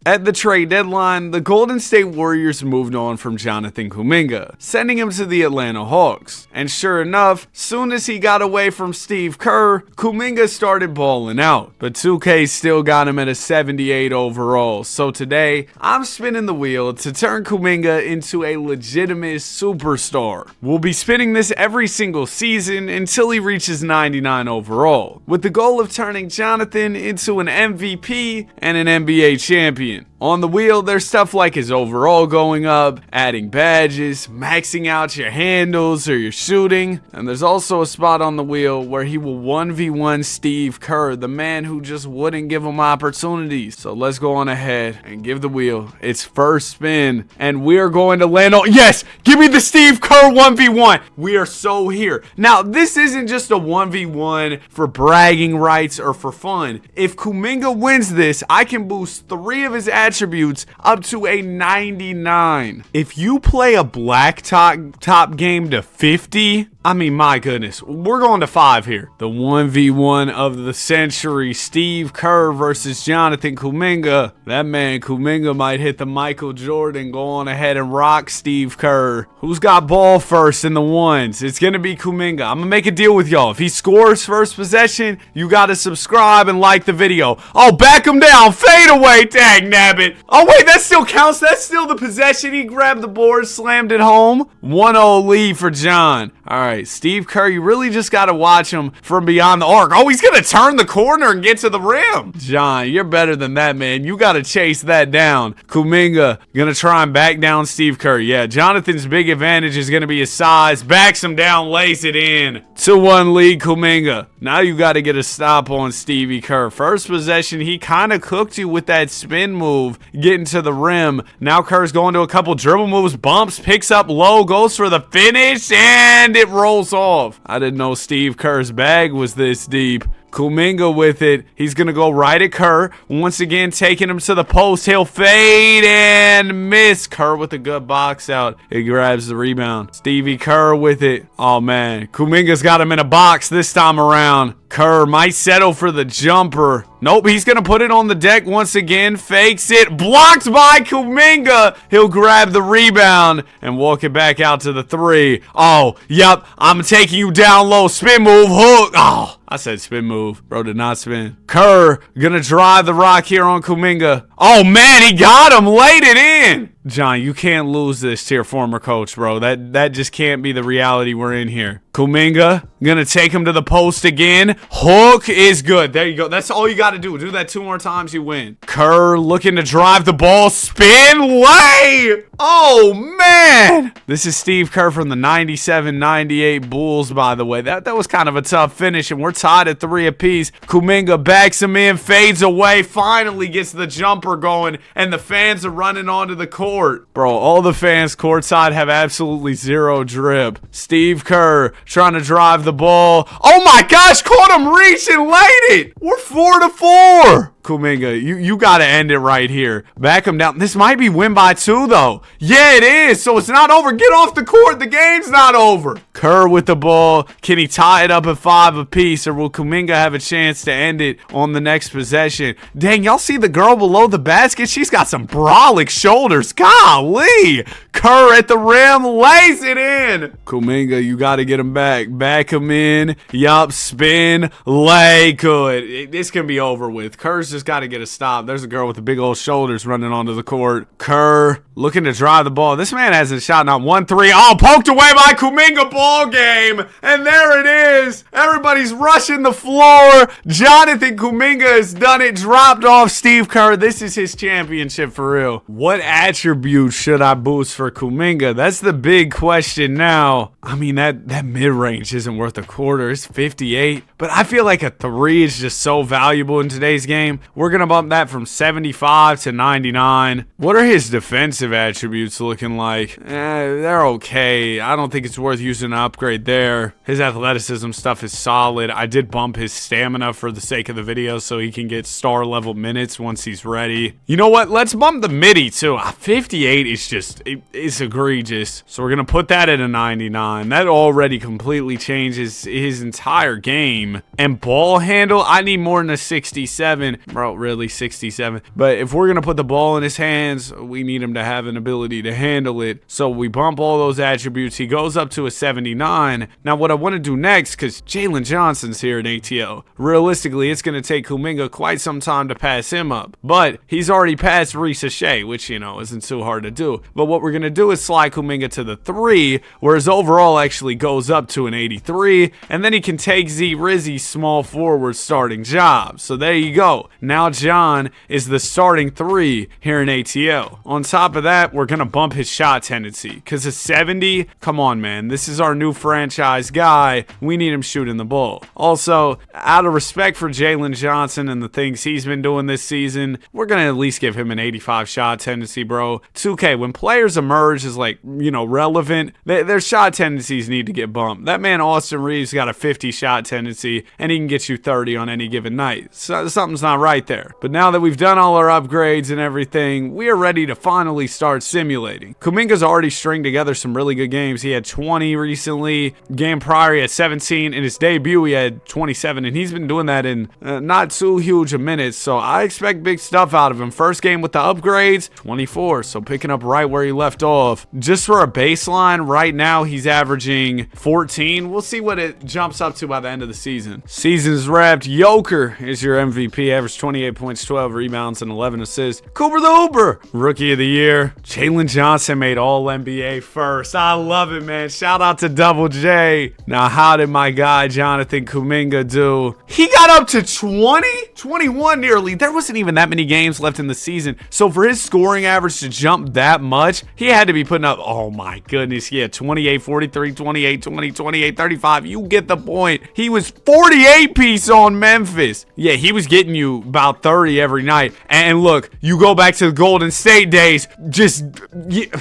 At the trade deadline, the Golden State Warriors moved on from Jonathan Kuminga, sending him to the Atlanta Hawks. And sure enough, soon as he got away from Steve Kerr, Kuminga started balling out. But 2K still got him at a 78 overall. So today, I'm spinning the wheel to turn Kuminga into a legitimate superstar. We'll be spinning this every single season until he reaches 99 overall, with the goal of turning Jonathan into an MVP and an NBA champion. On the wheel, there's stuff like his overall going up, adding badges, maxing out your handles or your shooting, and there's also a spot on the wheel where he will 1v1 Steve Kerr, the man who just wouldn't give him opportunities. So let's go on ahead and give the wheel its first spin, and we're going to land on, yes, give me the Steve Kerr 1v1. We are so here. Now, this isn't just a 1v1 for bragging rights or for fun. If Kuminga wins this, I can boost 3 of his attributes up to a 99. If you play a black top game to 50, I mean, my goodness, we're going to 5 here. The 1v1 of the century, Steve Kerr versus Jonathan Kuminga. That man Kuminga might hit the Michael Jordan, go on ahead and rock Steve Kerr. Who's got ball first in the ones? It's going to be Kuminga. I'm going to make a deal with y'all. If he scores first possession, you got to subscribe and like the video. Oh, back him down. Fade away, tag nabbit. Oh, wait, that still counts. That's still the possession. He grabbed the board, slammed it home. 1-0 lead for John. All right, Steve Kerr, you really just got to watch him from beyond the arc. Oh, he's going to turn the corner and get to the rim. John, you're better than that, man. You got to chase that down. Kuminga going to try and back down Steve Kerr. Yeah, Jonathan's big advantage is going to be his size. Backs him down, lays it in. 2-1 lead, Kuminga. Now you got to get a stop on Stevie Kerr. First possession, he kind of cooked you with that spin move, getting to the rim. Now Kerr's going to a couple dribble moves, bumps, picks up low, goes for the finish, and it rolls off. I didn't know Steve Kerr's bag was this deep. Kuminga with it. He's going to go right at Kerr. Once again, taking him to the post. He'll fade and miss. Kerr with a good box out. He grabs the rebound. Stevie Kerr with it. Oh, man. Kuminga's got him in a box this time around. Kerr might settle for the jumper. Nope, he's going to put it on the deck once again. Fakes it. Blocked by Kuminga. He'll grab the rebound and walk it back out to the 3. Oh, yep. I'm taking you down low. Spin move. Hook. Oh, I said spin move. Bro did not spin. Kerr going to drive the rock here on Kuminga. Oh, man, he got him. Laid it in. John, you can't lose this to your former coach, bro. That just can't be the reality we're in here. Kuminga gonna take him to the post again. Hook is good. There you go. That's all you got to do. Do that 2 more times, you win. Kerr looking to drive the ball. Spin way. Oh, man. This is Steve Kerr from the 97-98 Bulls, by the way. That was kind of a tough finish, and we're tied at 3 apiece. Kuminga backs him in, fades away, finally gets the jumper going, and the fans are running onto the court. Bro, all the fans courtside have absolutely zero drip. Steve Kerr trying to drive the ball. Oh my gosh, caught him reach and laid it. We're 4-4. Kuminga, you got to end it right here. Back him down. This might be win by 2, though. Yeah, it is. So it's not over. Get off the court. The game's not over. Kerr with the ball. Can he tie it up at 5 apiece, or will Kuminga have a chance to end it on the next possession? Dang, y'all see the girl below the basket? She's got some brolic shoulders. Golly. Kerr at the rim. Lays it in. Kuminga, you got to get him back. Back him in. Yup. Spin. Lay. Good. This can be over with. Kerr's just got to get a stop. There's a girl with the big old shoulders running onto the court. Kerr looking to drive the ball. This man hasn't shot not 1-3. Oh, poked away by Kuminga. Ball game. And there it is. Everybody's rushing the floor. Jonathan Kuminga has done it. Dropped off Steve Kerr. This is his championship for real. What attributes should I boost for Kuminga? That's the big question now. I mean, that mid-range isn't worth a quarter. It's 58. But I feel like a 3 is just so valuable in today's game. We're going to bump that from 75 to 99. What are his defensive attributes looking like? They're okay. I don't think it's worth using an upgrade there. His athleticism stuff is solid. I did bump his stamina for the sake of the video so he can get star level minutes once he's ready. You know what? Let's bump the midi too. 58 is just, it's egregious. So we're going to put that at a 99. That already completely changes his entire game. And ball handle, I need more than a 67. Bro, really, 67. But if we're going to put the ball in his hands, we need him to have an ability to handle it. So we bump all those attributes. He goes up to a 79. Now, what I want to do next, because Jalen Johnson's here in ATL, realistically, it's going to take Kuminga quite some time to pass him up. But he's already passed Risa Shea, which, isn't too hard to do. But what we're going to do is slide Kuminga to the 3, where his overall actually goes up to an 83. And then he can take Z Rizzy's small forward starting job. So there you go. Now John is the starting 3 here in ATL. On top of that, we're going to bump his shot tendency. Because a 70, come on, man. This is our new franchise guy. We need him shooting the ball. Also, out of respect for Jalen Johnson and the things he's been doing this season, we're going to at least give him an 85 shot tendency, bro. 2K, when players emerge as relevant, their shot tendencies need to get bumped. That man Austin Reeves got a 50 shot tendency, and he can get you 30 on any given night. So something's not right there. But now that we've done all our upgrades and everything, we are ready to finally start simulating. Kuminga's already stringed together some really good games. He had 20 recently. Game prior, he had 17. In his debut, he had 27, and he's been doing that in not too huge a minutes, so I expect big stuff out of him. First game with the upgrades, 24, so picking up right where he left off. Just for a baseline, right now he's averaging 14. We'll see what it jumps up to by the end of the season. Season's wrapped. Joker is your MVP, averaged 28 points, 12 rebounds, and 11 assists. Cooper the Hooper, Rookie of the Year. Jalen Johnson made All-NBA first. I love it, man. Shout out to Double J. Now, how did my guy Jonathan Kuminga do? He got up to 20? 21 nearly. There wasn't even that many games left in the season. So for his scoring average to jump that much, he had to be putting up, oh my goodness, yeah, 28, 43, 28, 20, 28, 35. You get the point. He was 48 piece on Memphis. Yeah, he was getting you about 30 every night. And look, you go back to the Golden State days,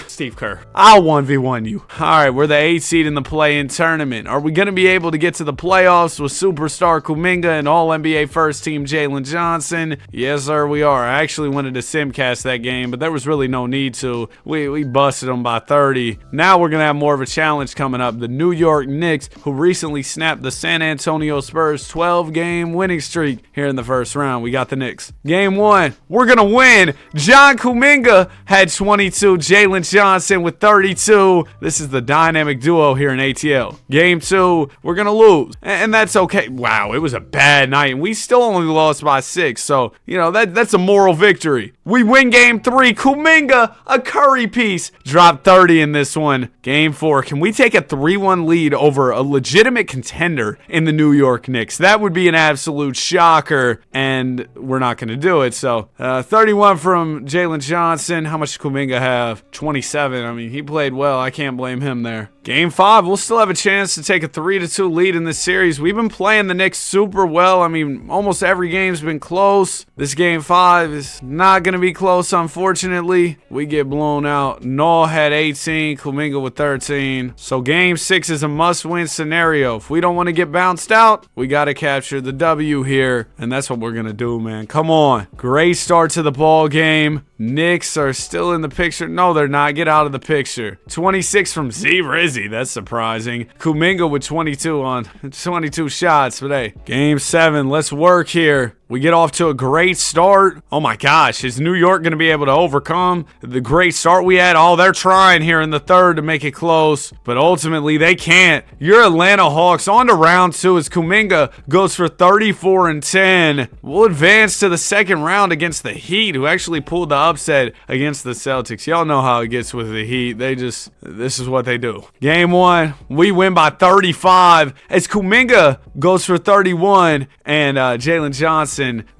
Steve Kerr, I'll 1v1 you. All right, we're the 8th seed in the play-in tournament. Are we going to be able to get to the playoffs with superstar Kuminga and All-NBA first team Jalen Johnson? Yes, sir, we are. I actually wanted to simcast that game, but there was really no need to. We busted them by 30. Now we're going to have more of a challenge coming up. The New York Knicks, who recently snapped the San Antonio Spurs 12-game winning streak here in the first round. We got the Knicks. Game 1, we're going to win. John Kuminga had 22. Jalen Johnson with 32. This is the dynamic duo here in ATL. Game 2, we're going to lose. And that's okay. Wow, it was a bad night, and we still only lost by 6. So, that's a moral victory. We win game 3. Kuminga, a Curry piece. Dropped 30 in this one. Game 4, can we take a 3-1 lead over a legitimate contender in the New York Knicks? That would be an absolute shocker, and we're not going to do it. So, 31 from Jalen Johnson. How much did Kuminga have? 27. I mean, he played well. I can't blame him there. Game 5, we'll still have a chance to take a 3-2 lead in this series. We've been playing the Knicks super well. I mean, almost every game's been close. This game 5 is not going to be close, unfortunately. We get blown out. Null had 18, Kuminga with 13. So game 6 is a must-win scenario. If we don't want to get bounced out, we got to capture the W here, and that's what we're going to do, man. Come on. Great start to the ball game. Knicks are still in the picture. No, they're not. Get out of the picture. 26 from Z Rizzy. That's surprising. Kuminga with 22 on 22 shots. But hey, game 7. Let's work here. We get off to a great start. Oh my gosh, is New York going to be able to overcome the great start we had? Oh, they're trying here in the third to make it close, but ultimately they can't. Your Atlanta Hawks on to round 2 as Kuminga goes for 34 and 10. We'll advance to the second round against the Heat, who actually pulled the upset against the Celtics. Y'all know how it gets with the Heat. This is what they do. Game 1, we win by 35 as Kuminga goes for 31 and Jalen Johnson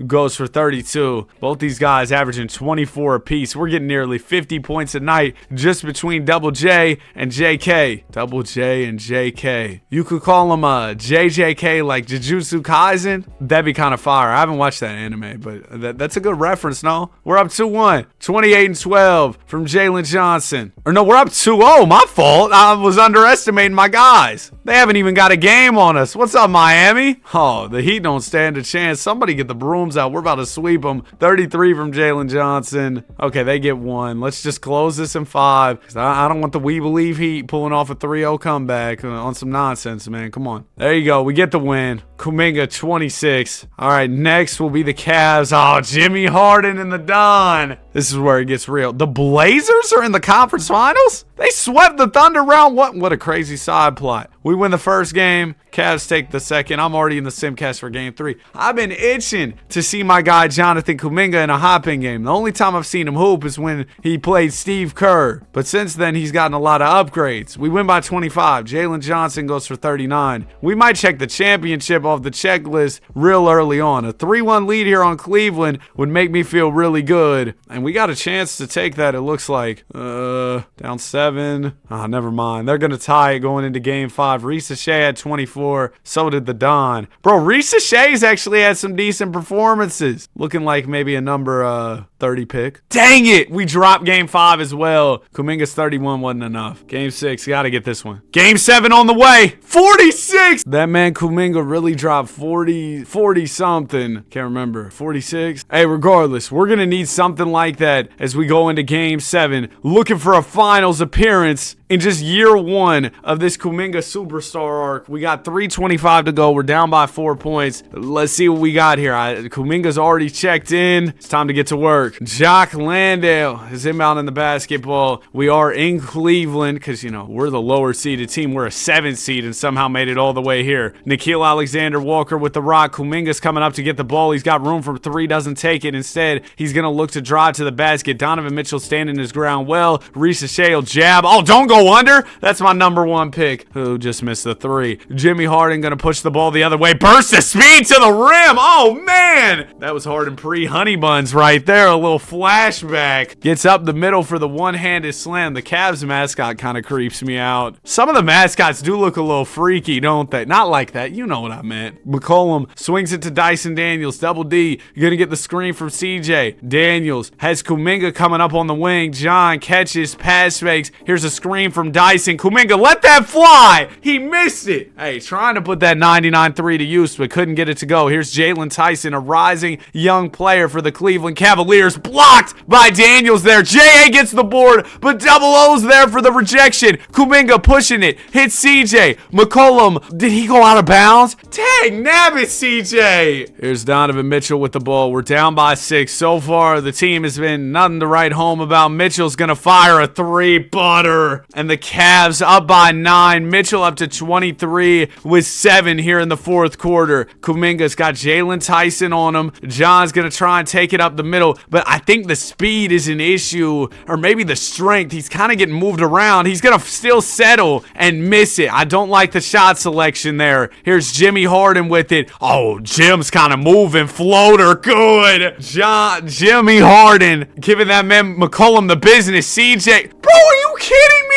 goes for 32. Both these guys averaging 24 apiece. We're getting nearly 50 points a night just between Double J and JK. Double J and JK. You could call them JJK like Jujutsu Kaisen. That'd be kind of fire. I haven't watched that anime, but that's a good reference, no? We're up 2-1. 28 and 12 from Jalen Johnson. Or no, we're up 2-0. My fault. I was underestimating my guys. They haven't even got a game on us. What's up, Miami? Oh, the Heat don't stand a chance. Somebody get the brooms out. We're about to sweep them. 33 from Jalen Johnson. Okay, they get 1. Let's just close this in 5. 'Cause I don't want the We Believe Heat pulling off a 3-0 comeback on some nonsense, man. Come on. There you go. We get the win. Kuminga 26. All right, next will be the Cavs. Oh, Jimmy Harden and the Don. This is where it gets real. The Blazers are in the conference finals? They swept the Thunder round one. What a crazy side plot. We win the first game. Cavs take the second. I'm already in the simcast for game 3. I've been itching to see my guy Jonathan Kuminga in a hop-in game. The only time I've seen him hoop is when he played Steve Kerr. But since then, he's gotten a lot of upgrades. We win by 25. Jalen Johnson goes for 39. We might check the championship off the checklist real early on. A 3-1 lead here on Cleveland would make me feel really good. And we got a chance to take that, it looks like. Down 7. Ah, never mind. They're going to tie it going into game 5. Risa Shea had 24. So did the Don. Bro, Risa Shea's actually had some decent performances. Looking like maybe a number 30 pick. Dang it! We dropped game 5 as well. Kuminga's 31 wasn't enough. Game 6, gotta get this one. Game 7 on the way. 46! That man Kuminga really dropped 40 something. Can't remember. 46? Hey, regardless, we're gonna need something like that as we go into game 7. Looking for a finals appearance in just year 1 of this Kuminga superstar arc. We got 3:25 to go. We're down by 4 points. Let's see what we got here. Kuminga's already checked in. It's time to get to work. Jock Landale is inbound in the basketball. We are in Cleveland because, you know, we're the lower seeded team. We're a 7th seed and somehow made it all the way here. Nikhil Alexander-Walker with the rock. Kuminga's coming up to get the ball. He's got room for 3, doesn't take it. Instead, he's going to look to drive to the basket. Donovan Mitchell standing his ground well. Risa Shea will jab. Oh, don't go under. That's my number 1 pick. Who just missed the 3. Jimmy Harden going to push the ball the other way. Burst of speed to the rim. Oh, man. That was Harden pre-honey buns right there. A little flashback. Gets up the middle for the one-handed slam. The Cavs mascot kind of creeps me out. Some of the mascots do look a little freaky, don't they? Not like that. You know what I meant. McCollum swings it to Dyson Daniels. Double D. You're going to get the screen from CJ. Daniels has Kuminga coming up on the wing. John catches, pass fakes. Here's a screen from Dyson. Kuminga, let that fly. He missed it. Hey, trying to put that 99-3 to use, but couldn't get it to go. Here's Jalen Tyson, a rising young player for the Cleveland Cavaliers. Blocked by Daniels there. J.A. gets the board, but double O's there for the rejection. Kuminga pushing it. Hits CJ. McCollum, did he go out of bounds? Dang, nab it, CJ. Here's Donovan Mitchell with the ball. We're down by 6. So far, the team has been nothing to write home about. Mitchell's going to fire a 3-butter. And the Cavs up by 9. Mitchell up to 23 with 7 here in the 4th quarter. Kuminga's got Jalen Tyson on him. John's going to try and take it up the middle, but I think the speed is an issue, or maybe the strength. He's kind of getting moved around. He's going to still settle and miss it. I don't like the shot selection there. Here's Jimmy Harden with it. Oh, Jim's kind of moving. Floater, good. Jimmy Harden giving that man McCollum the business. CJ, bro, are you kidding me?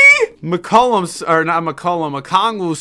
Okongwu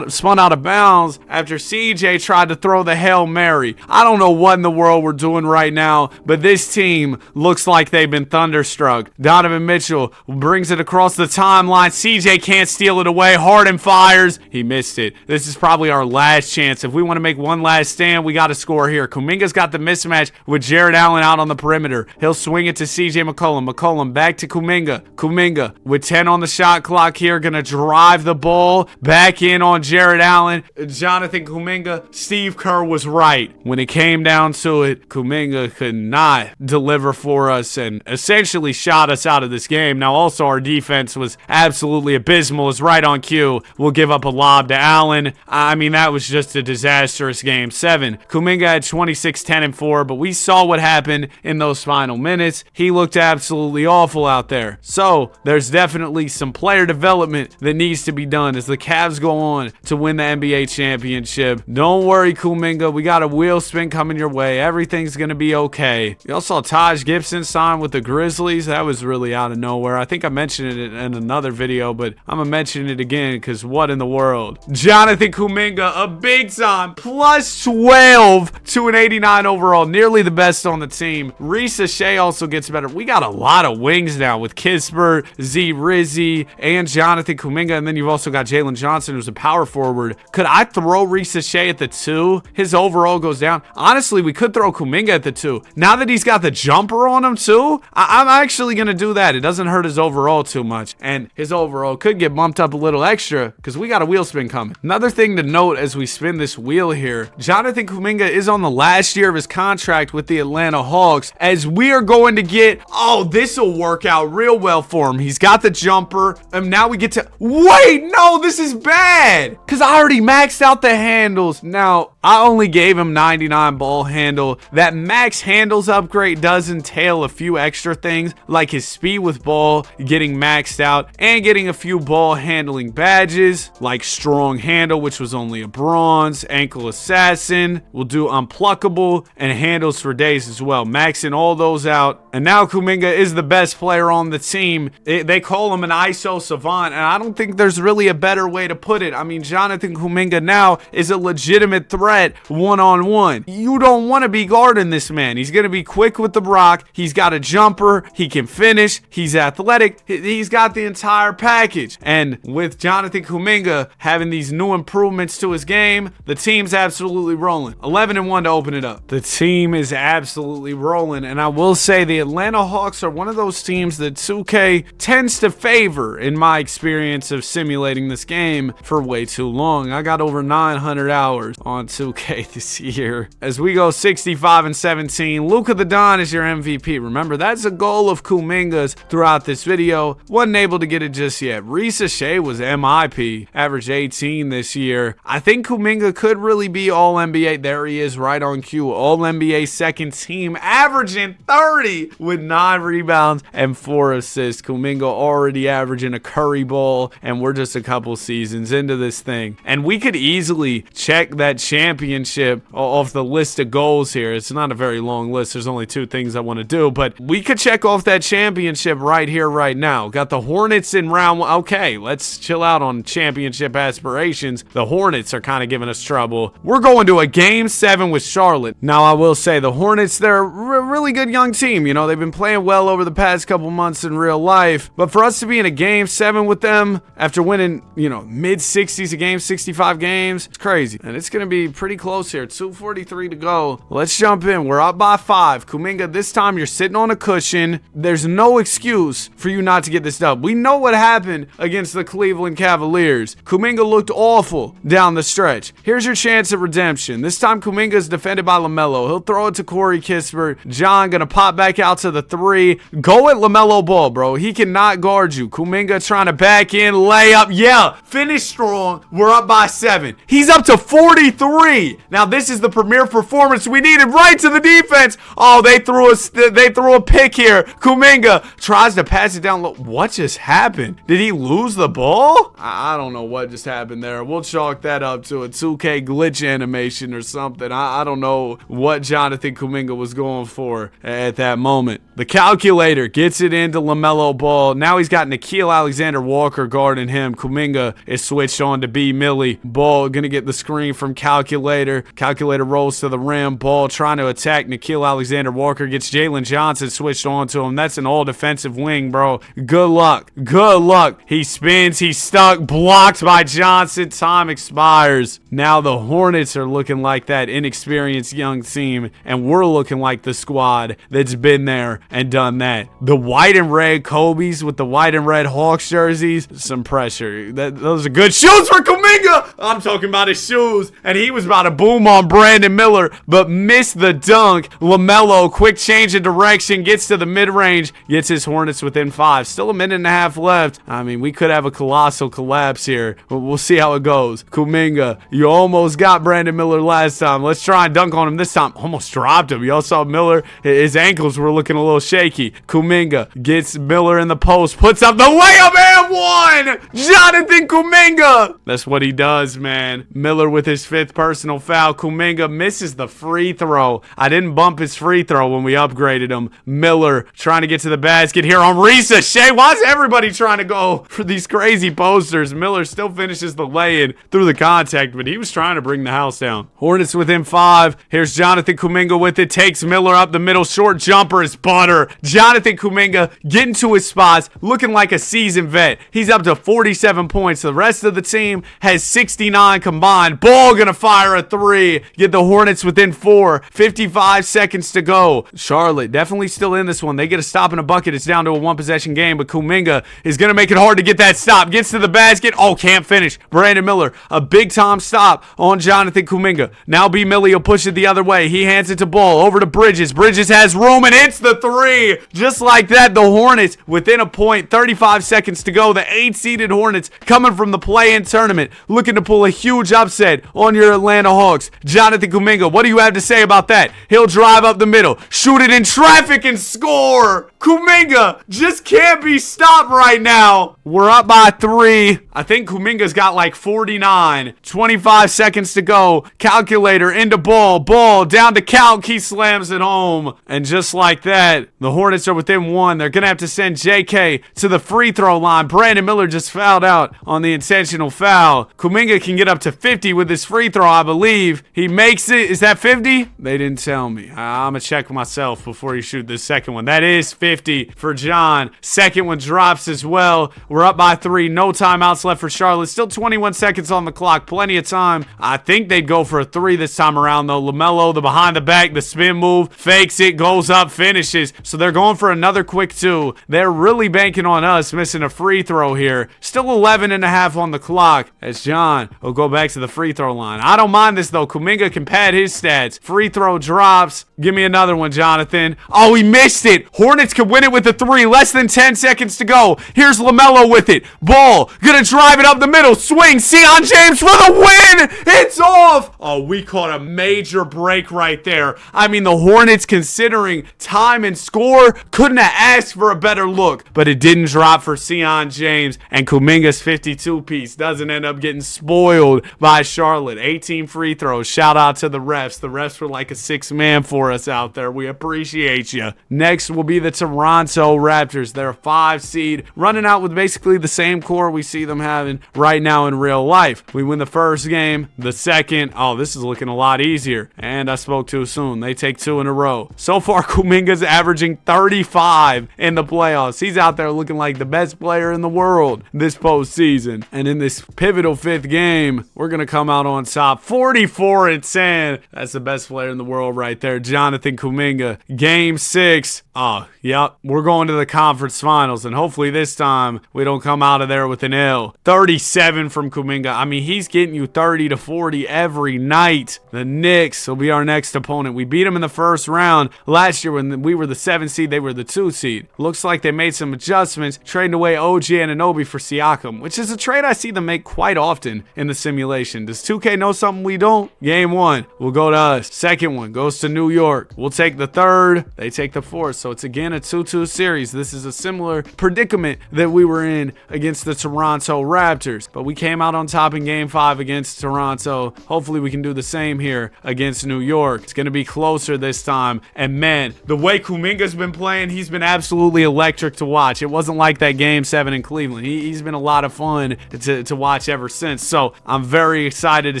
spun out of bounds after CJ tried to throw the Hail Mary. I don't know what in the world we're doing right now, but this team looks like they've been thunderstruck. Donovan Mitchell brings it across the timeline. CJ can't steal it away. Harden fires. He missed it. This is probably our last chance. If we want to make one last stand, we got to score here. Kuminga's got the mismatch with Jared Allen out on the perimeter. He'll swing it to CJ McCollum. McCollum back to Kuminga. Kuminga with 10 on the shot clock here, gonna drive the ball back in on Jared Allen. Jonathan Kuminga, Steve Kerr was right. When it came down to it, Kuminga could not deliver for us and essentially shot us out of this game. Now also our defense was absolutely abysmal. It's right on cue. We'll give up a lob to Allen. I mean, that was just a disastrous game 7. Kuminga had 26, 10, and 4, but we saw what happened in those final minutes. He looked absolutely awful out there. So there's definitely some player development that needs to be done as the Cavs go on to win the NBA championship. Don't worry, Kuminga. We got a wheel spin coming your way. Everything's going to be okay. You also saw Taj Gibson sign with the Grizzlies. That was really out of nowhere. I think I mentioned it in another video, but I'm going to mention it again because what in the world? Jonathan Kuminga, a big time plus 12 to an 89 overall. Nearly the best on the team. Risa Shea also gets better. We got a lot of wings now with Kispert, Z Rizzy, and and Jonathan Kuminga, and then you've also got Jalen Johnson, who's a power forward. Could I throw Risa Shea at the 2? His overall goes down. Honestly, we could throw Kuminga at the 2. Now that he's got the jumper on him too, I'm actually going to do that. It doesn't hurt his overall too much, and his overall could get bumped up a little extra because we got a wheel spin coming. Another thing to note as we spin this wheel here, Jonathan Kuminga is on the last year of his contract with the Atlanta Hawks, as we are going to get, oh, this will work out real well for him. He's got the jumper, and now we get to, wait, no, this is bad, because I already maxed out the handles. Now, I only gave him 99 ball handle. That max handles upgrade does entail a few extra things, like his speed with ball getting maxed out, and getting a few ball handling badges, like strong handle, which was only a bronze, ankle assassin, we'll do unpluckable, and handles for days as well, maxing all those out. And now Kuminga is the best player on the team. They call him an ISO savant, and I don't think there's really a better way to put it. I mean, Jonathan Kuminga now is a legitimate threat one-on-one. You don't want to be guarding this man. He's going to be quick with the rock. He's got a jumper. He can finish. He's athletic. He's got the entire package. And with Jonathan Kuminga having these new improvements to his game, the team's absolutely rolling. 11-1 to open it up. The team is absolutely rolling, and I will say the Atlanta Hawks are one of those teams that 2K tends to favor in my experience of simulating this game for way too long. I got over 900 hours on 2K this year. As we go 65-17, Luka the Don is your MVP. Remember, that's a goal of Kuminga's throughout this video. Wasn't able to get it just yet. Risa Shea was MIP, averaged 18 this year. I think Kuminga could really be All-NBA. There he is, right on cue. All-NBA second team, averaging 30 with 9 rebounds and 4 assists. Kuminga already averaging a Curry ball, and we're just a couple seasons into this thing. And we could easily check that championship off the list of goals here. It's not a very long list. There's only 2 things I want to do, but we could check off that championship right here, right now. Got the Hornets in round 1. Okay, let's chill out on championship aspirations. The Hornets are kind of giving us trouble. We're going to a game 7 with Charlotte. Now, I will say the Hornets, they're a really good young team. You know, they've been playing well over the past couple months in real life, but for us to be in a game 7 with them after winning, you know, mid-60s a game, 65 games, it's crazy. And it's going to be pretty close here. 2:43 to go. Let's jump in. We're up by 5. Kuminga, this time you're sitting on a cushion. There's no excuse for you not to get this dub. We know what happened against the Cleveland Cavaliers. Kuminga looked awful down the stretch. Here's your chance at redemption. This time Kuminga is defended by LaMelo. He'll throw it to Corey Kispert. John gonna pop back out to the 3. Go at LaMelo Ball, bro. He cannot guard you. Kuminga trying to back in, layup. Yeah, finish strong. We're up by 7. He's up to 43. Now this is the premier performance we needed, right to the defense. Oh, they threw a pick here. Kuminga tries to pass it down low. What just happened? Did he lose the ball? I don't know what just happened there. We'll chalk that up to a 2K glitch animation or something. I don't know what Jonathan Kuminga was going for at that moment. The calculator gets it into LaMelo Ball. Now he's got Nickeil Alexander-Walker guarding him. Kuminga is switched on to B. Millie. Ball gonna get the screen from Calculator. Calculator rolls to the rim. Ball trying to attack Nickeil Alexander-Walker. Gets Jalen Johnson switched on to him. That's an all-defensive wing, bro. Good luck. Good luck. He spins. He's stuck. Blocked by Johnson. Time expires. Now the Hornets are looking like that inexperienced young team, and we're looking like the squad that's been there and done that. The white and red Kobe's with the white and red Hawks jerseys. Some pressure. Those are good shoes for Kuminga. I'm talking about his shoes, and he was about to boom on Brandon Miller, but missed the dunk. LaMelo, quick change of direction, gets to the mid-range, gets his Hornets within 5. Still a minute and a half left. I mean, we could have a colossal collapse here, but we'll see how it goes. Kuminga, you almost got Brandon Miller last time. Let's try and dunk on him this time. Almost dropped him. Y'all saw Miller. His ankles were looking a little shaky. Kuminga gets Miller in the post, puts up the layup and 1! Jonathan Kuminga! That's what he does, man. Miller with his 5th personal foul. Kuminga misses the free throw. I didn't bump his free throw when we upgraded him. Miller trying to get to the basket here on Risa Shea. Why is everybody trying to go for these crazy posters? Miller still finishes the lay-in through the contact, but he was trying to bring the house down. Hornets within 5. Here's Jonathan Kuminga with it. Takes Miller up the middle. Short jumper is butter. Jonathan Kuminga getting to his spots, looking like a seasoned vet. He's up to 47 points. The rest of the team has 69 combined. Ball gonna fire a three. Get the Hornets within 4. 55 seconds to go. Charlotte definitely still in this one. They get a stop and a bucket. It's down to a one-possession game, but Kuminga is gonna make it hard to get that stop. Gets to the basket. Oh, can't finish. Brandon Miller, a big-time stop on Jonathan Kuminga. Now B. Millie will push it the other way. He hands it to Ball. Over to Bridges. Bridges has room and hits the three. Just like that, the Hornets within a point. 35 seconds to go. The 8-seeded Hornets coming from the play-in tournament, looking to pull a huge upset on your Atlanta Hawks. Jonathan Kuminga, what do you have to say about that? He'll drive up the middle, shoot it in traffic, and score. Kuminga just can't be stopped right now. We're up by 3. I think Kuminga's got like 49. 25 seconds to go. Calculator into Ball. Ball down to Calc. He slams it home. And just like that, the Hornets are within 1. They're going to have to send JK to the free throw line. Brandon Miller just fouled out on the intentional foul. Kuminga can get up to 50 with his free throw, I believe. He makes it. Is that 50? They didn't tell me. I'm going to check myself before you shoot this second one. That is 50 for John. Second one drops as well. We're up by 3. No timeouts left for Charlotte. Still 21 seconds on the clock. Plenty of time. I think they'd go for a 3 this time around, though. LaMelo, the behind the back, the spin move, fakes it, goes up, finishes. So they're going for another quick 2. They're really banking on us missing a free throw here. Still 11 and a half on the clock as John will go back to the free throw line. I don't mind this, though. Kuminga can pad his stats. Free throw drops. Give me another one, Jonathan. Oh, he missed it. Hornets could win it with a 3. Less than 10 seconds to go. Here's LaMelo with it. Ball. Gonna drive it up the middle. Swing. Sion James for the win. It's off. Oh, we caught a major break right there. I mean, the Hornets, considering time and score, couldn't have asked for a better look. But it didn't drop for Sion James. And Kuminga's 52-piece doesn't end up getting spoiled by Charlotte. 18 free throws. Shout out to the refs. The refs were like a 6-man for us out there. We appreciate you. Next will be the Toronto Raptors. They're a 5 seed, running out with basically the same core we see them having right now in real life. We win the first game, the second. Oh, this is looking a lot easier. And I spoke too soon. They take 2 in a row. So far, Kuminga's averaging 35 in the playoffs. He's out there looking like the best player in the world this postseason. And in this pivotal 5th game, we're going to come out on top 44-10. That's the best player in the world right there, Jonathan Kuminga. Game 6. Oh, yep. We're going to the conference finals, and hopefully this time we don't come out of there with an L. 37 from Kuminga. I mean, he's getting you 30 to 40 every night. The Knicks will be our next opponent. We beat them in the first round last year when we were the 7 seed. They were the 2 seed. Looks like they made some adjustments, trading away OG Anunoby for Siakam, which is a trade I see them make quite often in the simulation. Does 2K know something we don't? Game 1 will go to us. Second one goes to New York. We'll take the 3rd. They take the 4th. So it's again a 2-2 series. This is a similar predicament that we were in against the Toronto Raptors. But we came out on top in Game 5 against Toronto. Hopefully we can do the same here against New York. It's going to be closer this time. And man, the way Kuminga's been playing, he's been absolutely electric to watch. It wasn't like that Game 7 in Cleveland. He's been a lot of fun to watch ever since. So I'm very excited to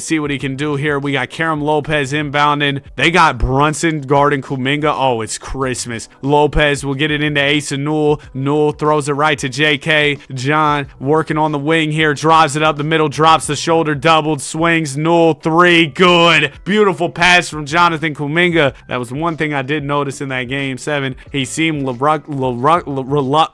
see what he can do here. We got Karam Lopez inbounding. They got Brunson guarding Kuminga. Oh, it's Christmas. Lopez will get it into Asa Newell. Newell throws it right to JK. John working on the wing here. Drives it up the middle. Drops the shoulder. Doubled. Swings. Newell 3. Good. Beautiful pass from Jonathan Kuminga. That was one thing I did notice in that Game 7. He seemed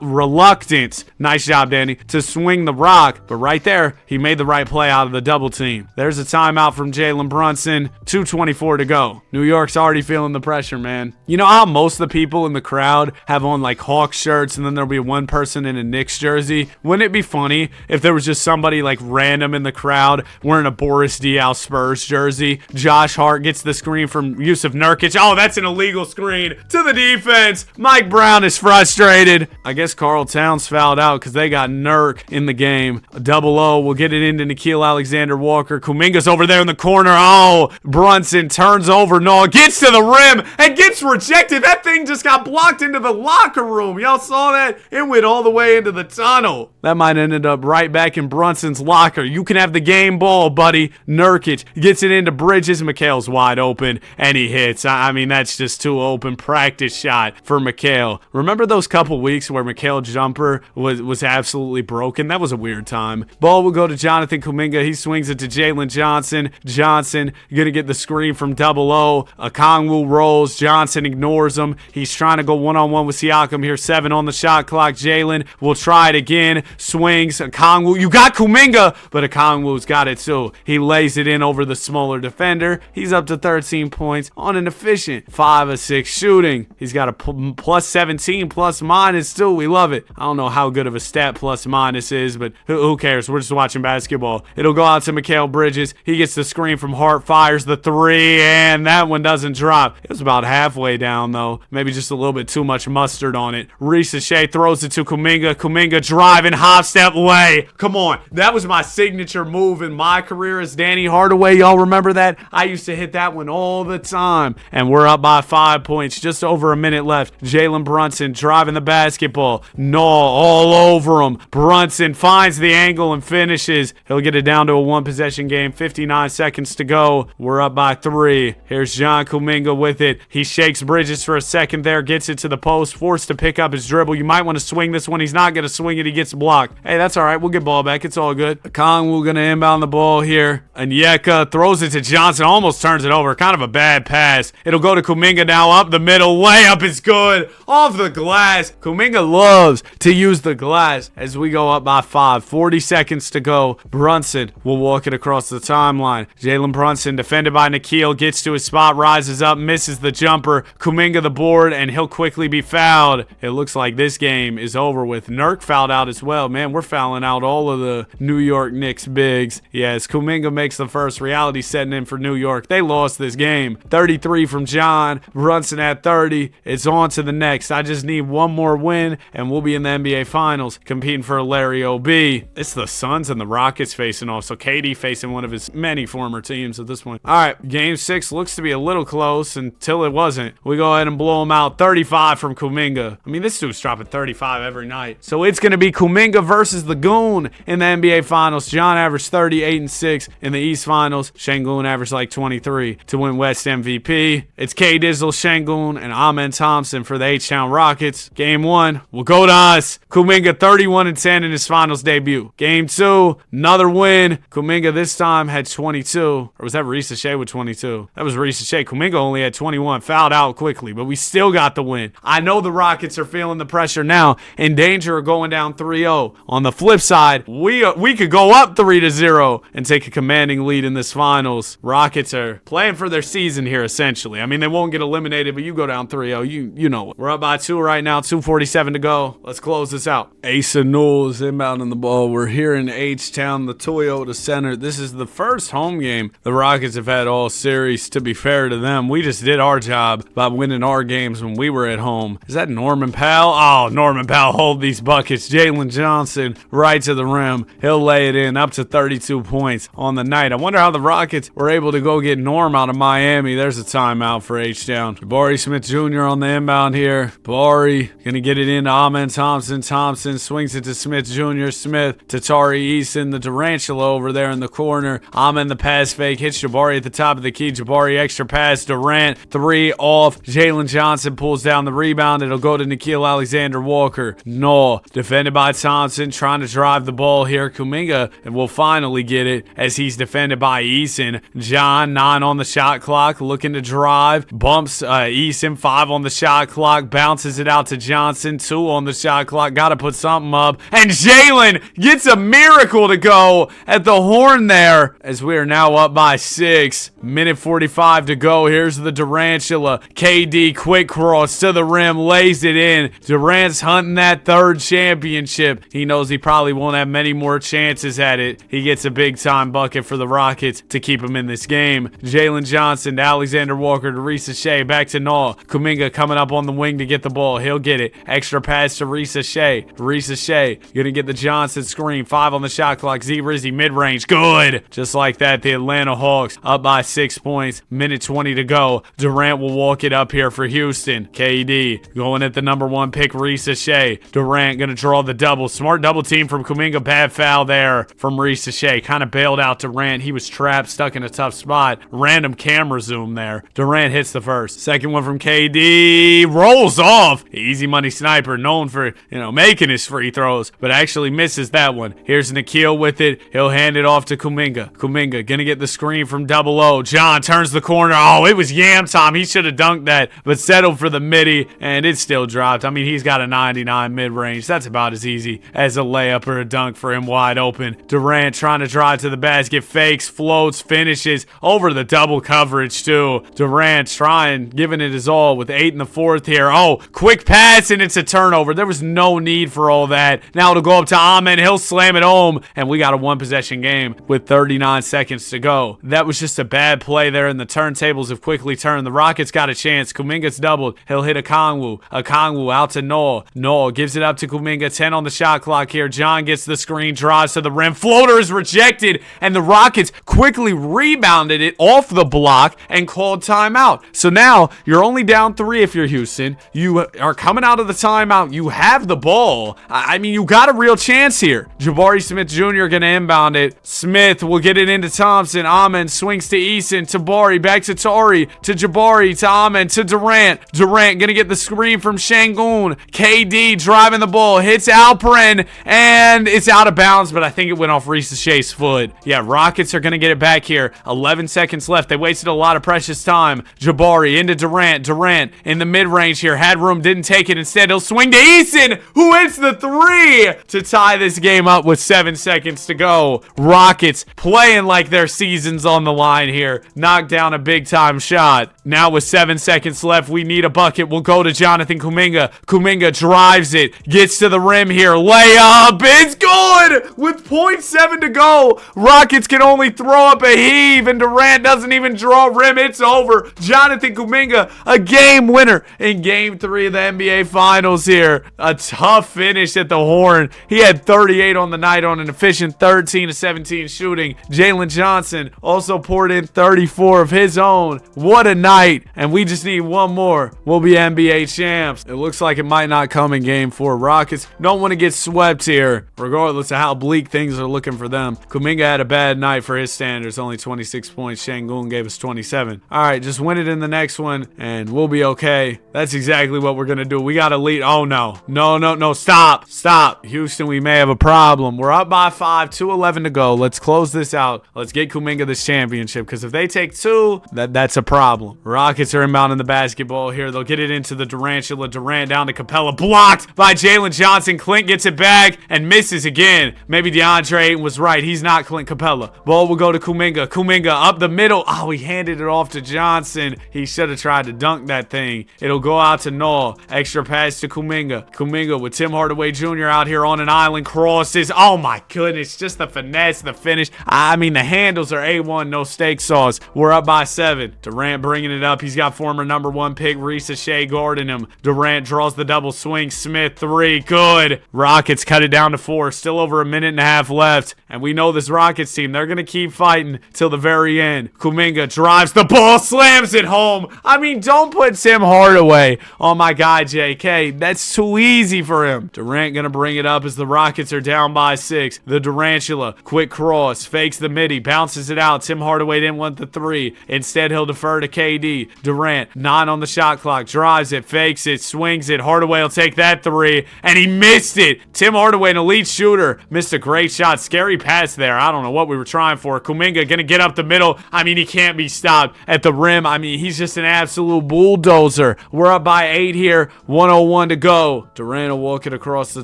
reluctant. Nice job, Danny. To swing the rock. But right there, he made the right play out of the double team. There's a timeout from Jalen Brunson. 2:24 to go. New York's already feeling the pressure, man. You know how most of the people in the crowd have on like Hawks shirts and then there'll be one person in a Knicks jersey? Wouldn't it be funny if there was just somebody like random in the crowd wearing a Boris Diaw Spurs jersey? Josh Hart gets the screen from Yusuf Nurkic. Oh, that's an illegal screen to the defense. Mike Brown is frustrated. I guess Karl Towns fouled out because they got Nurk in the game. A 0-0 will get it into Nickeil Alexander-Walker. Kuminga's over there in the corner. Oh, Brunson turns over. No, gets to the rim and gets rejected. That thing just got blocked into the locker room. Y'all saw that? It went all the way into the tunnel. That might ended up right back in Brunson's locker. You can have the game ball, buddy. Nurkic gets it into Bridges. Mikhail's wide open, and he hits. I mean, that's just too open. Practice shot for Mikhail. Remember those couple weeks where Mikhail jumper was having absolutely broken. That was a weird time. Ball will go to Jonathan Kuminga. He swings it to Jalen Johnson. Johnson gonna get the screen from Double O. Okongwu rolls. Johnson ignores him. He's trying to go one-on-one with Siakam here. 7 on the shot clock. Jalen will try it again. Swings. Okongwu. You got Kuminga, but Okongwu's got it too. He lays it in over the smaller defender. He's up to 13 points on an efficient 5 of 6 shooting. He's got a plus 17 plus minus too. We love it. I don't know how good of a stat plus minus is, but who cares? We're just watching basketball. It'll go out to Mikal Bridges. He gets the screen from Hart, fires the 3, and that one doesn't drop. It was about halfway down though. Maybe just a little bit too much mustard on it. Shea throws it to Kuminga. Kuminga driving, hop step lay. Come on. That was my signature move in my career as Danny Hardaway. Y'all remember that? I used to hit that one all the time. And we're up by 5 points. Just over a minute left. Jalen Brunson driving the basketball. No, all over him. Brunson finds the angle and finishes. He'll get it down to a 1-possession game. 59 seconds to go. We're up by 3. Here's John Kuminga with it. He shakes Bridges for a second there. Gets it to the post. Forced to pick up his dribble. You might want to swing this one. He's not going to swing it. He gets blocked. Hey, that's all right. We'll get ball back. It's all good. Okongwu going to inbound the ball here. Onyeka throws it to Johnson. Almost turns it over. Kind of a bad pass. It'll go to Kuminga now. Up the middle. Layup is good. Off the glass. Kuminga loves to use the glass as we go up by 5. 40 seconds to go. Brunson will walk it across the timeline. Jalen Brunson defended by Nikhil. Gets to his spot. Rises up. Misses the jumper. Kuminga the board. And he'll quickly be fouled. It looks like this game is over with. Nurk fouled out as well. Man, we're fouling out all of the New York Knicks bigs. Yes, Kuminga makes the first. Reality setting in for New York. They lost this game. 33 from John. Brunson at 30. It's on to the next. I just need one more win, and we'll be in the NBA Finals competing for a Larry O.B. It's the Suns and the Rockets facing off, so KD facing one of his many former teams at this point. All right, Game 6 looks to be a little close until it wasn't. We go ahead and blow him out. 35 from Kuminga. I mean, this dude's dropping 35 every night. So it's going to be Kuminga versus the Goon in the NBA Finals. John averaged 38 and 6 in the East Finals. Şengün averaged like 23 to win West MVP. It's K Dizzle, Şengün, and Amen Thompson for the H-Town Rockets. Game 1 will go to us. Kuminga 31 and 10 in his Finals debut. Game 2, another win. Kuminga this time had 22. Or was that Risa Shea with 22? That was Risa Shea. Kuminga only had 21. Fouled out quickly, but we still got the win. I know the Rockets are feeling the pressure now, in danger of going down 3-0. On the flip side, we could go up 3-0 and take a commanding lead in this Finals. Rockets are playing for their season here, essentially. I mean, they won't get eliminated, but you go down 3-0, you know it. We're up by 2 right now, 2:47 to go. Let's close this out. Asa Newell's inbounding the ball. We're here in H-Town, the Toyota Center. This is the first home game the Rockets have had all series. To be fair to them, we just did our job by winning our games when we were at home. Is that Norman Powell? Oh, Norman Powell hold these buckets. Jalen Johnson right to the rim. He'll lay it in, up to 32 points on the night. I wonder how the Rockets were able to go get Norm out of Miami. There's a timeout for H-Town. Jabari Smith Jr. on the inbound here. Bari gonna get it into Amen Thompson. Thompson swings it to Smith Jr. Smith to Tari Eason, the tarantula over there in the corner. Amen the pass fake, hits Jabari at the top of the key. Jabari extra pass. Durant 3 off. Jalen Johnson pulls down the rebound. It'll go to Nickeil Alexander-Walker. No, defended by Thompson, trying to drive the ball here. Kuminga will finally get it as he's defended by Eason. John 9 on the shot clock, looking to drive. Bumps Eason. 5 on the shot clock. Bounces it out to Johnson. 2 on the shot clock. Got to put something up. And Jalen gets a miracle to go at the horn there as we are now up by 6. Minute 45 to go. Here's the Durantula. KD quick cross to the rim. Lays it in. Durant's hunting that 3rd championship. He knows he probably won't have many more chances at it. He gets a big time bucket for the Rockets to keep him in this game. Jalen Johnson to Alexander Walker to Risa Shea. Back to Naw. Kuminga coming up on the wing to get the ball. He'll get it. Extra pass to Risa Shea. Risa Shea gonna get the Johnson screen. 5 on the shot clock. Z Rizzy mid-range. Good. Just like that, the Atlanta Hawks up by 6 points. Minute 20 to go. Durant will walk it up here for Houston. KD going at the number 1 pick, Risa Shea. Durant gonna draw the double. Smart double team from Kuminga. Bad foul there from Risa Shea. Kind of bailed out Durant. He was trapped, stuck in a tough spot. Random camera zoom there. Durant hits the first. Second one from KD. Rolls off. Easy money sniper, known for, making his free free throws, but actually misses that one. Here's Nikhil with it. He'll hand it off to Kuminga. Kuminga gonna get the screen from Double O. John turns the corner. Oh, it was Yam time. He should have dunked that, but settled for the midi, and it still dropped. I mean, he's got a 99 mid-range. That's about as easy as a layup or a dunk for him wide open. Durant trying to drive to the basket, fakes, floats, finishes over the double coverage too. Durant trying, giving it his all with 8 in the fourth here. Oh, quick pass, and it's a turnover. There was no need for all that. Now it'll go up to Amen. He'll slam it home, and we got a one-possession game with 39 seconds to go. That was just a bad play there, and the turntables have quickly turned. The Rockets got a chance. Kuminga's doubled. He'll hit Okongwu. Okongwu out to Noel. Noel gives it up to Kuminga. 10 on the shot clock here. John gets the screen, drives to the rim. Floater is rejected, and the Rockets quickly rebounded it off the block and called timeout. So now you're only down 3 if you're Houston. You are coming out of the timeout. You have the ball. I mean, you got a real chance here. Jabari Smith Jr. going to inbound it. Smith will get it into Thompson. Amen swings to Eason. Tabari back to Tari. To Jabari. To Amen. To Durant. Durant going to get the screen from Şengün. KD driving the ball. Hits Alperen. And it's out of bounds, but I think it went off Shai's foot. Yeah, Rockets are going to get it back here. 11 seconds left. They wasted a lot of precious time. Jabari into Durant. Durant in the mid-range here. Had room, didn't take it. Instead, he'll swing to Eason, who hits the 3 to tie this game up with 7 seconds to go. Rockets playing like their season's on the line here. Knocked down a big-time shot. Now with 7 seconds left, we need a bucket. We'll go to Jonathan Kuminga. Kuminga drives it. Gets to the rim here. Layup. It's good with 0.7 to go. Rockets can only throw up a heave, and Durant doesn't even draw rim. It's over. Jonathan Kuminga, a game winner in Game 3 of the NBA Finals here. A tough finish at the horn. He had 38 on the night on an efficient 13 of 17 shooting. Jalen Johnson also poured in 34 of his own. What a night, and we just need one more. We'll be NBA champs. It looks like it might not come in Game 4. Rockets don't want to get swept here, regardless of how bleak things are looking for them. Kuminga had a bad night for his standards. Only 26 points. Şengün gave us 27. All right, just win it in the next one, and we'll be okay. That's exactly what we're going to do. We got to lead. Oh, no. No. Stop. Houston, we may have a problem. We're up by 5. 2:11 to go. Let's close this out. Let's get Kuminga this championship, because if they take 2, that's a problem. Rockets are inbounding the basketball here. They'll get it into the Durantula. Durant down to Capella. Blocked by Jalen Johnson. Clint gets it back and misses again. Maybe DeAndre Ayton was right. He's not Clint Capella. Ball will go to Kuminga. Kuminga up the middle. Oh, he handed it off to Johnson. He should have tried to dunk that thing. It'll go out to Noel. Extra pass to Kuminga. Kuminga with Tim Hardaway Jr. out here on an island. Crosses. Oh my goodness. Just the finesse, the finish. I mean, the handles are A1, no steak sauce. We're up by 7. Durant bringing it up. He's got former number 1 pick Shai guarding him. Durant draws the double swing. Smith 3. Good. Rockets cut it down to 4. Still over a minute and a half left. And we know this Rockets team, they're going to keep fighting till the very end. Kuminga drives the ball, slams it home. I mean, don't put Tim Hardaway on my guy JK. That's too easy for him. Durant going to bring it up as the Rockets are down by 6. The Durantula, quick cross, fakes the midi, bounces it out. Tim Hardaway didn't want the 3. Instead, he'll defer to KD. Durant, 9 on the shot clock, drives it, fakes it, swings it. Hardaway will take that 3, and he missed it. Tim Hardaway, an elite shooter, missed a great shot. Scary pass there. I don't know what we were trying for. Kuminga going to get up the middle. I mean, he can't be stopped at the rim. I mean, he's just an absolute bulldozer. We're up by 8 here. 1:01 to go. Durant will walk it across the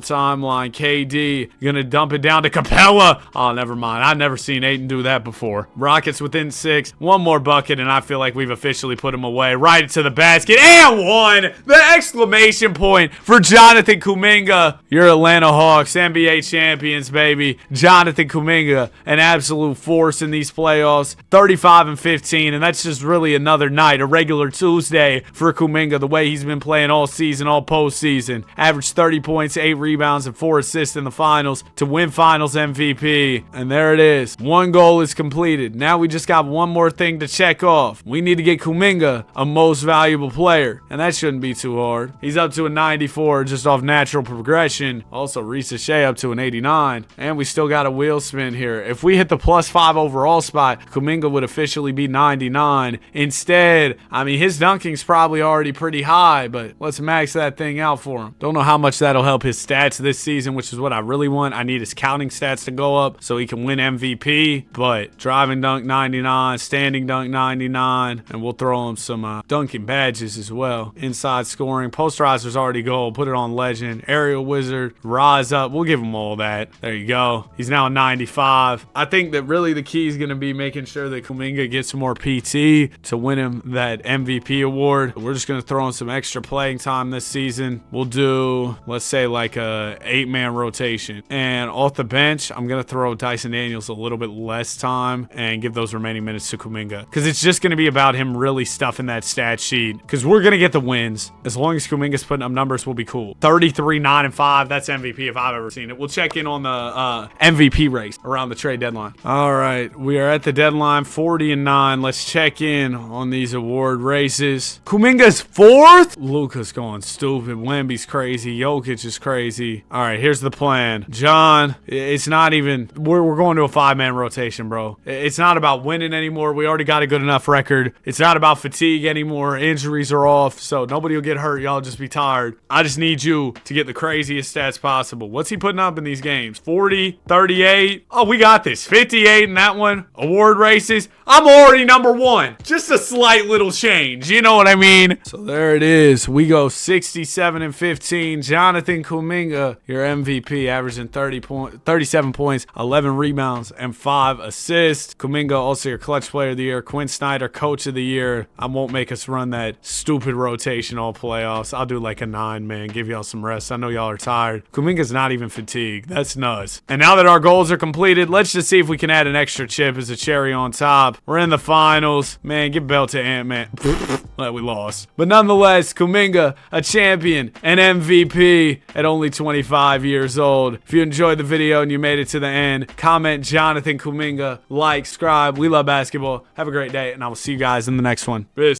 timeline. KD going to dump it down to Capella. Oh, never mind. I've never seen Ayton do that before. Rockets within 6. One more bucket, and I feel like we've officially put him away. Right to the basket. And 1. The exclamation point for Jonathan Kuminga. Your Atlanta Hawks, NBA champions, baby. Jonathan Kuminga, an absolute force in these playoffs. 35 and 15, and that's just really another night, a regular Tuesday for Kuminga, the way he's been playing all season, all postseason. Averaged 30 points, 8 rebounds, and 4 assists in the finals to win finals MVP. And there it is. 1 goal is completed. Now we just got one more thing to check off. We need to get Kuminga a most valuable player, and that shouldn't be too hard. He's up to a 94 just off natural progression. Also, Shai up to an 89, and we still got a wheel spin here. If we hit the +5 overall spot, Kuminga would officially be 99. Instead, I mean, his dunking's probably already pretty high, but let's max that thing out for him. Don't know how much that'll help his stats this season, which is what I really want. I need his counting stats to go up so he can win MVP. But driving dunk 99, standing dunk 99, and we'll throw him some dunking badges as well. Inside scoring, posterizer's already gold. Put it on legend. Aerial wizard, rise up. We'll give him all that. There you go. He's now a 95. I think that really the key is going to be making sure that Kuminga gets some more PT to win him that MVP award. We're just going to throw in some extra playing time this season. We'll do, let's say, like a 8-man rotation. And off the bench, I'm going to throw Dyson Daniels a little bit less time and give those remaining minutes to Kuminga. Because it's just going to be about him really stuffing that stat sheet. Because we're going to get the wins. As long as Kuminga's putting up numbers, we'll be cool. 33, 9, and 5. That's MVP if I've ever seen it. We'll check in on the MVP race around the trade deadline. All right. We are at the deadline, 40 and 9. Let's check in on these award races. Kuminga's 4th. Luka's going stupid. Wemby's crazy. Jokic is crazy. All right, here's the plan. John, it's not even, we're going to a 5-man rotation, bro. It's not about winning anymore. We already got a good enough record. It's not about fatigue anymore. Injuries are off, so nobody will get hurt. Y'all just be tired. I just need you to get the craziest stats possible. What's he putting up in these games? 40, 38. Oh, we got this. 58 in that one. Award races. I'm already number 1. Just a slight little change. You know what I mean? So there it is. We go 67 and 15. Jonathan Kuminga, your MVP, averaging 37 points, 11 rebounds, and 5 assists. Kuminga, also your clutch player of the year. Quinn Snyder, coach of the year. I won't make us run that stupid rotation all playoffs. I'll do like a 9-man. Give y'all some rest. I know y'all are tired. Kuminga's not even fatigued. That's nuts. And now that our goals are completed, let's just see if we can add an extra chip as a cherry on top. We're in the finals. Man, give belt to Ant-Man. Well, we lost. But nonetheless, Kuminga, a champion, an MVP at only 25 years old. If you enjoyed the video and you made it to the end, comment Jonathan Kuminga, like, subscribe. We love basketball. Have a great day, and I will see you guys in the next one. Peace.